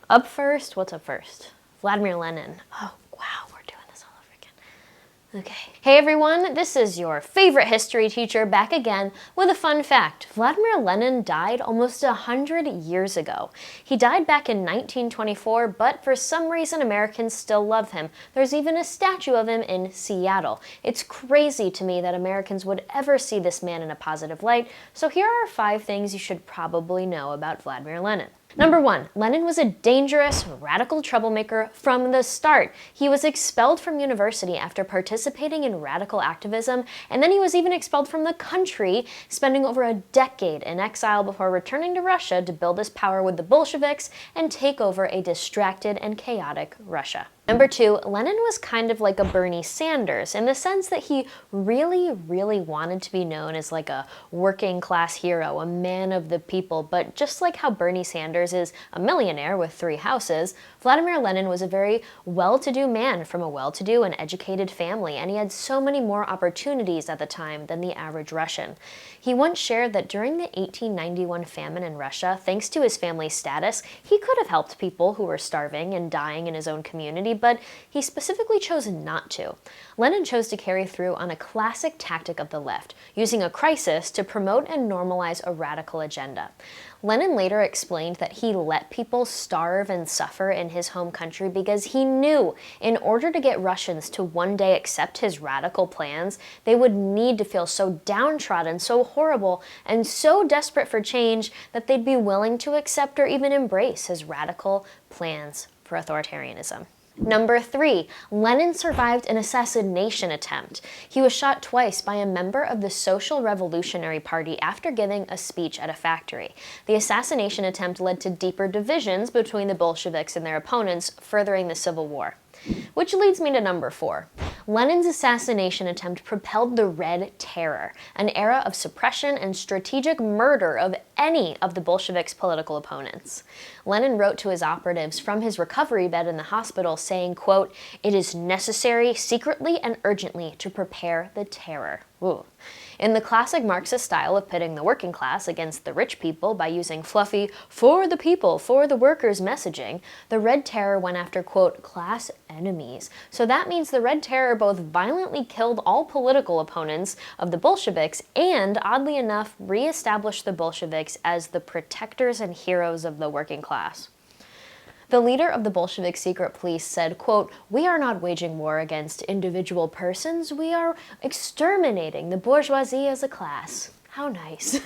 Up first, what's up first? Vladimir Lenin. Oh, wow, we're doing this all over again. Okay. Hey everyone, this is your favorite history teacher back again with a fun fact. Vladimir Lenin died almost 100 years ago. He died back in 1924, but for some reason Americans still love him. There's even a statue of him in Seattle. It's crazy to me that Americans would ever see this man in a positive light, so here are 5 things you should probably know about Vladimir Lenin. Number 1, Lenin was a dangerous, radical troublemaker from the start. He was expelled from university after participating in radical activism, and then he was even expelled from the country, spending over a decade in exile before returning to Russia to build his power with the Bolsheviks and take over a distracted and chaotic Russia. Number 2, Lenin was kind of like a Bernie Sanders in the sense that he really wanted to be known as like a working class hero, a man of the people, but just like how Bernie Sanders is a millionaire with 3 houses, Vladimir Lenin was a very well-to-do man from a well-to-do and educated family, and he had so many more opportunities at the time than the average Russian. He once shared that during the 1891 famine in Russia, thanks to his family's status, he could have helped people who were starving and dying in his own community, but he specifically chose not to. Lenin chose to carry through on a classic tactic of the left, using a crisis to promote and normalize a radical agenda. Lenin later explained that he let people starve and suffer in his home country because he knew in order to get Russians to one day accept his radical plans, they would need to feel so downtrodden, so horrible, and so desperate for change that they'd be willing to accept or even embrace his radical plans for authoritarianism. Number 3, Lenin survived an assassination attempt. He was shot twice by a member of the Social Revolutionary Party after giving a speech at a factory. The assassination attempt led to deeper divisions between the Bolsheviks and their opponents, furthering the Civil War. Which leads me to number 4. Lenin's assassination attempt propelled the Red Terror, an era of suppression and strategic murder of any of the Bolsheviks' political opponents. Lenin wrote to his operatives from his recovery bed in the hospital saying, quote, "It is necessary secretly and urgently to prepare the terror." Ooh. In the classic Marxist style of pitting the working class against the rich people by using fluffy, for the people, for the workers messaging, the Red Terror went after, quote, class enemies. So that means the Red Terror both violently killed all political opponents of the Bolsheviks and, oddly enough, re-established the Bolsheviks as the protectors and heroes of the working class. The leader of the Bolshevik secret police said, quote, "We are not waging war against individual persons, we are exterminating the bourgeoisie as a class." How nice.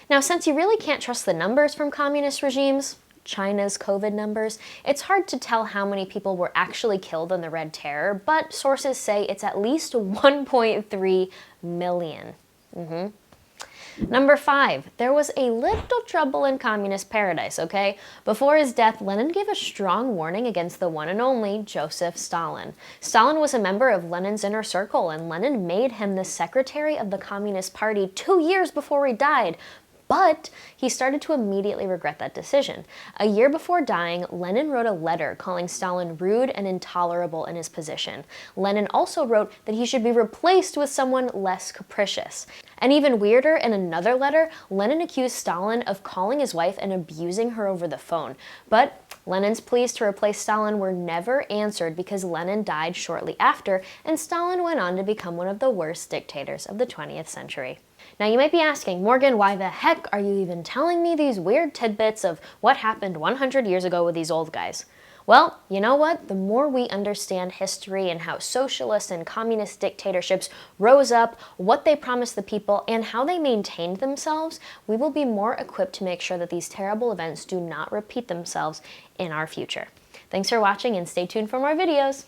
Now, since you really can't trust the numbers from communist regimes, China's COVID numbers, it's hard to tell how many people were actually killed in the Red Terror, but sources say it's at least 1.3 million. Number 5, there was a little trouble in communist paradise, okay? Before his death, Lenin gave a strong warning against the one and only Joseph Stalin. Stalin was a member of Lenin's inner circle, and Lenin made him the secretary of the Communist Party 2 years before he died. But he started to immediately regret that decision. A year before dying, Lenin wrote a letter calling Stalin rude and intolerable in his position. Lenin also wrote that he should be replaced with someone less capricious. And even weirder, in another letter, Lenin accused Stalin of calling his wife and abusing her over the phone. But Lenin's pleas to replace Stalin were never answered because Lenin died shortly after, and Stalin went on to become one of the worst dictators of the 20th century. Now you might be asking, Morgan, why the heck are you even telling me these weird tidbits of what happened 100 years ago with these old guys? Well, you know what? The more we understand history and how socialist and communist dictatorships rose up, what they promised the people, and how they maintained themselves, we will be more equipped to make sure that these terrible events do not repeat themselves in our future. Thanks for watching and stay tuned for more videos.